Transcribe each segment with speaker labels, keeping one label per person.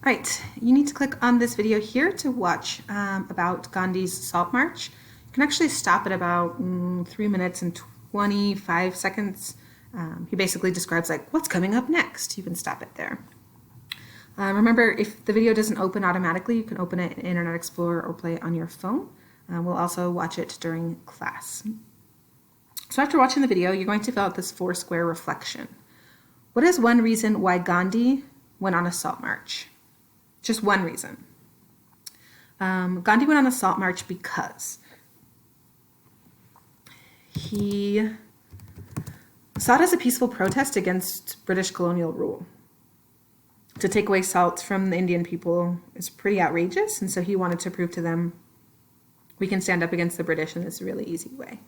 Speaker 1: All right, you need to click on this video here to watch about Gandhi's Salt March. You can actually stop at about 3 minutes and 25 seconds. He basically describes like what's coming up next. You can stop it there. Remember, if the video doesn't open automatically, you can open it in Internet Explorer or play it on your phone. We'll also watch it during class. So after watching the video, you're going to fill out this 4-square reflection. What is one reason why Gandhi went on a salt march? Just one reason. Gandhi went on a salt march because he saw it as a peaceful protest against British colonial rule. To take away salt from the Indian people is pretty outrageous, and so he wanted to prove to them we can stand up against the British in this really easy way.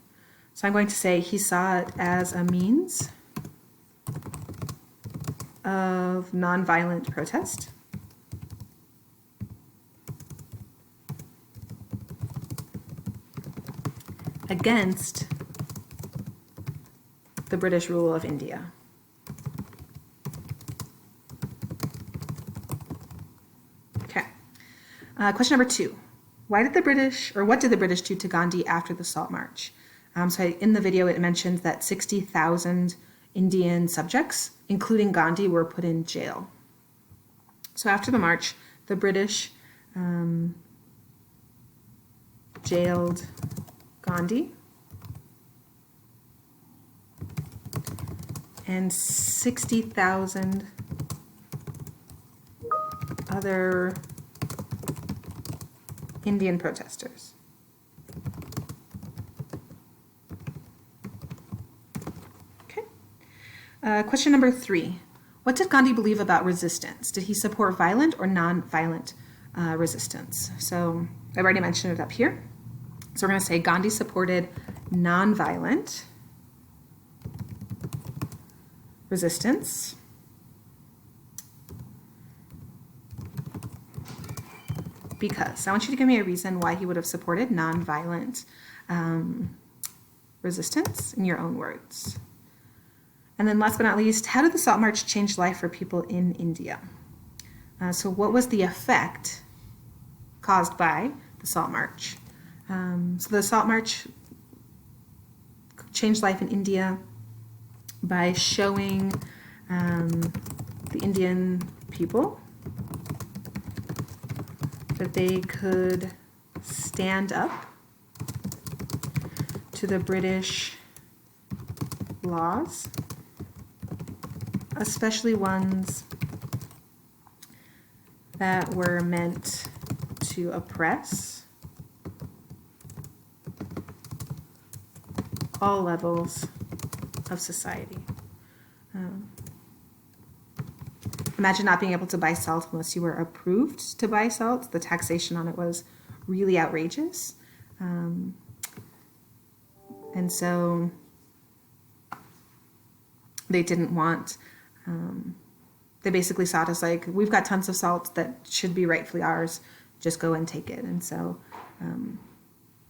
Speaker 1: So I'm going to say he saw it as a means of nonviolent protest against the British rule of India. Okay. Question number 2. What did the British do to Gandhi after the Salt March? In the video it mentioned that 60,000 Indian subjects, including Gandhi, were put in jail. So after the march, the British jailed Gandhi and 60,000 other Indian protesters. Okay. Question number 3. What did Gandhi believe about resistance? Did he support violent or non-violent resistance? So I've already mentioned it up here. So we're going to say Gandhi supported nonviolent resistance because I want you to give me a reason why he would have supported nonviolent resistance in your own words. And then last but not least, how did the Salt March change life for people in India? So what was the effect caused by the Salt March? So the Salt March changed life in India by showing the Indian people that they could stand up to the British laws, especially ones that were meant to oppress all levels of society. Imagine not being able to buy salt unless you were approved to buy salt. The taxation on it was really outrageous. And so they didn't want, they basically saw it as like, we've got tons of salt that should be rightfully ours, just go and take it. And so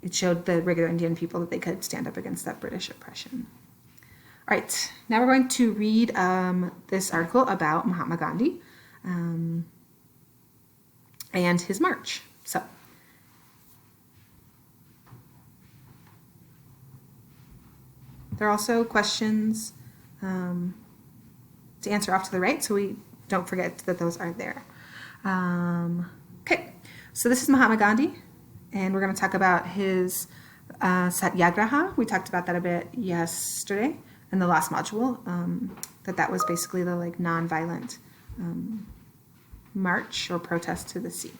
Speaker 1: it showed the regular Indian people that they could stand up against that British oppression. All right, now we're going to read this article about Mahatma Gandhi and his march. So, there are also questions to answer off to the right, so we don't forget that those are there. Okay, so this is Mahatma Gandhi, and we're going to talk about his Satyagraha. We talked about that a bit yesterday in the last module, that was basically the like non-violent march or protest to the sea.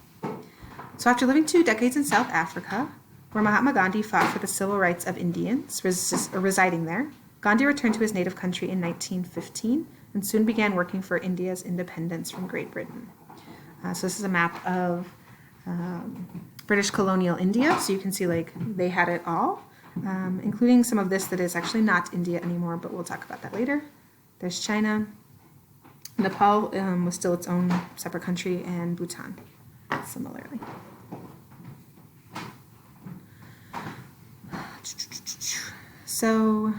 Speaker 1: So after living 2 decades in South Africa, where Mahatma Gandhi fought for the civil rights of Indians residing there, Gandhi returned to his native country in 1915 and soon began working for India's independence from Great Britain. So this is a map of British colonial India, so you can see like they had it all. Including some of this that is actually not India anymore, but we'll talk about that later. There's China. Nepal was still its own separate country, and Bhutan similarly. So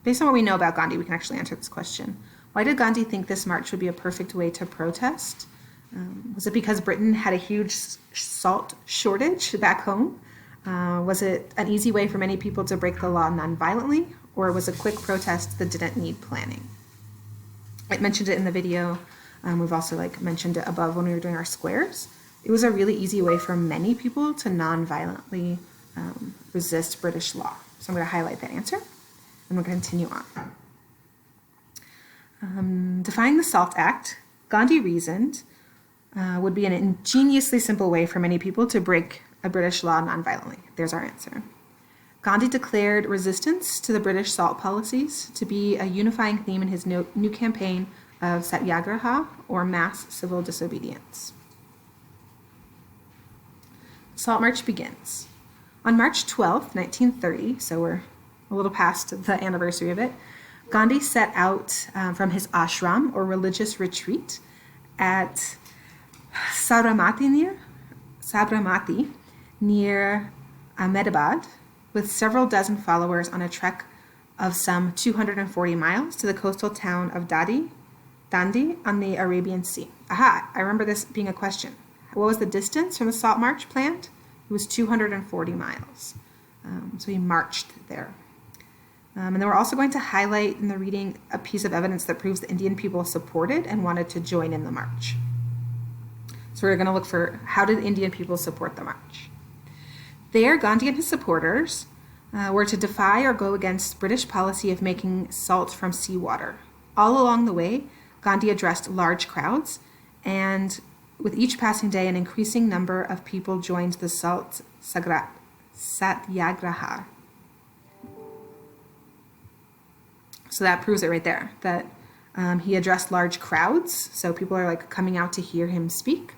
Speaker 1: based on what we know about Gandhi, we can actually answer this question. Why did Gandhi think this march would be a perfect way to protest? Was it because Britain had a huge salt shortage back home? Was it an easy way for many people to break the law nonviolently, or was it a quick protest that didn't need planning? I mentioned it in the video. We've also mentioned it above when we were doing our squares. It was a really easy way for many people to nonviolently resist British law. So I'm going to highlight that answer, and we're going to continue on. Defying the SALT Act, Gandhi reasoned, would be an ingeniously simple way for many people to break a British law nonviolently. There's our answer. Gandhi declared resistance to the British salt policies to be a unifying theme in his new campaign of Satyagraha, or mass civil disobedience. The Salt March begins. On March 12, 1930, so we're a little past the anniversary of it, Gandhi set out from his ashram, or religious retreat, at Sabramati near Ahmedabad, with several dozen followers on a trek of some 240 miles to the coastal town of Dandi on the Arabian Sea. Aha, I remember this being a question. What was the distance from the Salt March planned? It was 240 miles. So he marched there. And then we're also going to highlight in the reading a piece of evidence that proves the Indian people supported and wanted to join in the march. So we're going to look for how did Indian people support the march. There, Gandhi and his supporters were to defy or go against British policy of making salt from seawater. All along the way, Gandhi addressed large crowds, and with each passing day, an increasing number of people joined the Salt Satyagraha. So that proves it right there, that he addressed large crowds, so people are coming out to hear him speak.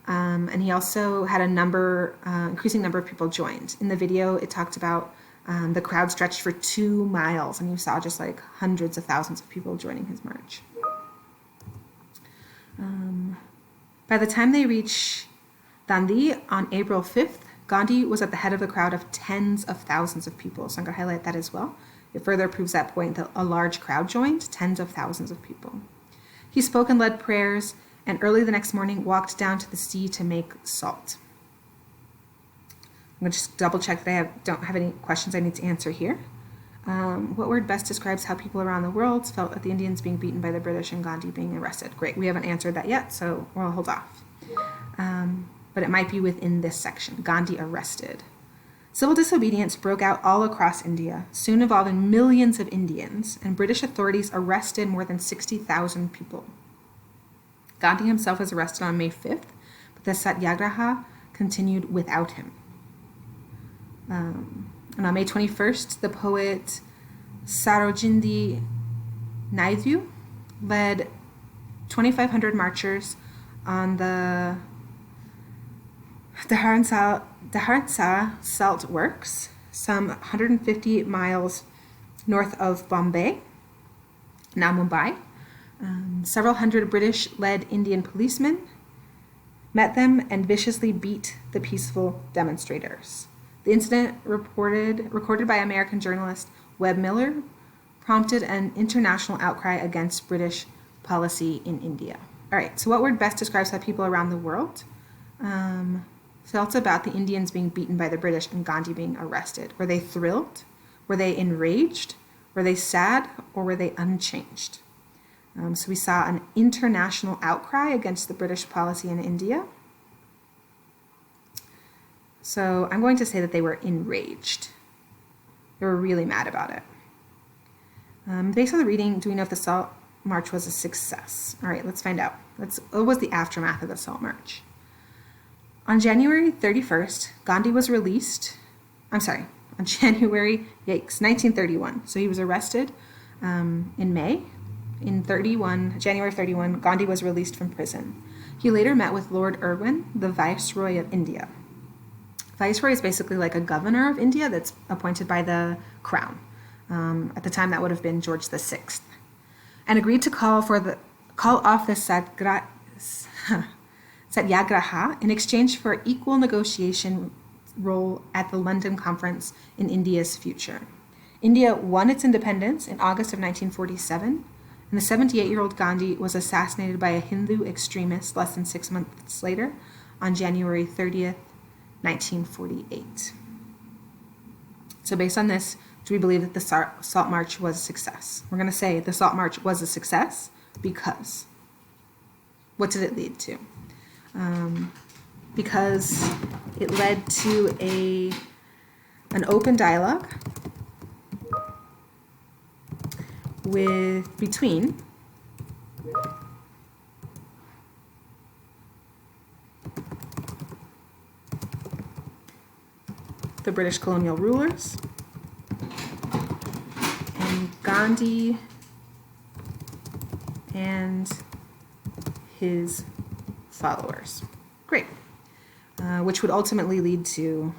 Speaker 1: And he also had increasing number of people joined. In the video, it talked about the crowd stretched for 2 miles, and you saw just hundreds of thousands of people joining his march. By the time they reach Dandi on April 5th, Gandhi was at the head of a crowd of tens of thousands of people. So I'm going to highlight that as well. It further proves that point that a large crowd joined, tens of thousands of people. He spoke and led prayers, and early the next morning walked down to the sea to make salt. I'm going to just double check that I don't have any questions I need to answer here. What word best describes how people around the world felt at the Indians being beaten by the British and Gandhi being arrested? Great, we haven't answered that yet, so we'll hold off. But it might be within this section, Gandhi arrested. Civil disobedience broke out all across India, soon involving millions of Indians, and British authorities arrested more than 60,000 people. Gandhi himself was arrested on May 5th, but the Satyagraha continued without him. And on May 21st, the poet Sarojini Naidu led 2,500 marchers on the Dharamsala Salt Works, some 150 miles north of Bombay, now Mumbai. Several hundred British-led Indian policemen met them and viciously beat the peaceful demonstrators. The incident, recorded by American journalist Webb Miller, prompted an international outcry against British policy in India. All right, so what word best describes how people around the world felt about the Indians being beaten by the British and Gandhi being arrested? Were they thrilled? Were they enraged? Were they sad? Or were they unchanged? So we saw an international outcry against the British policy in India. So I'm going to say that they were enraged. They were really mad about it. Based on the reading, do we know if the Salt March was a success? All right, let's find out. What was the aftermath of the Salt March? On January 31st, Gandhi was released. On January 1931. So he was arrested in May. In January 31, Gandhi was released from prison. He later met with Lord Irwin, the Viceroy of India. Viceroy is basically like a governor of India that's appointed by the crown. At the time, that would have been George VI, and agreed to call off the Satyagraha in exchange for equal negotiation role at the London Conference in India's future. India won its independence in August of 1947, and the 78-year-old Gandhi was assassinated by a Hindu extremist less than 6 months later on January 30th, 1948. So based on this, do we believe that the Salt March was a success? We're going to say the Salt March was a success because what did it lead to? Because it led to an open dialogue between the British colonial rulers and Gandhi and his followers. Great. Which would ultimately lead to,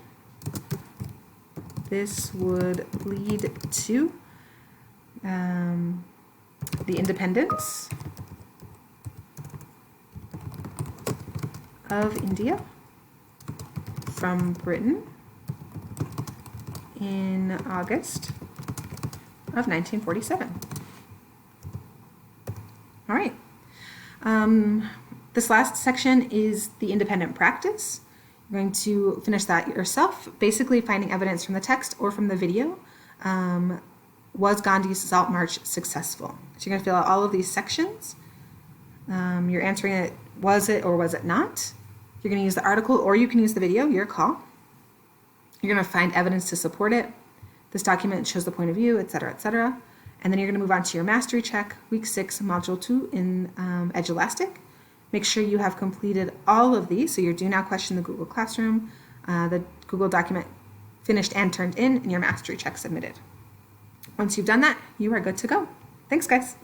Speaker 1: this would lead to the independence of India from Britain in August of 1947. All right. This last section is the independent practice. You're going to finish that yourself, basically finding evidence from the text or from the video. Was Gandhi's Salt March successful? So you're going to fill out all of these sections. You're answering it, was it or was it not? You're going to use the article or you can use the video, your call. You're going to find evidence to support it. This document shows the point of view, etc., etc. And then you're going to move on to your mastery check, week 6, module 2 in Edulastic. Make sure you have completed all of these. So your Do Now question, the Google Classroom, the Google document finished and turned in, and your mastery check submitted. Once you've done that, you are good to go. Thanks, guys.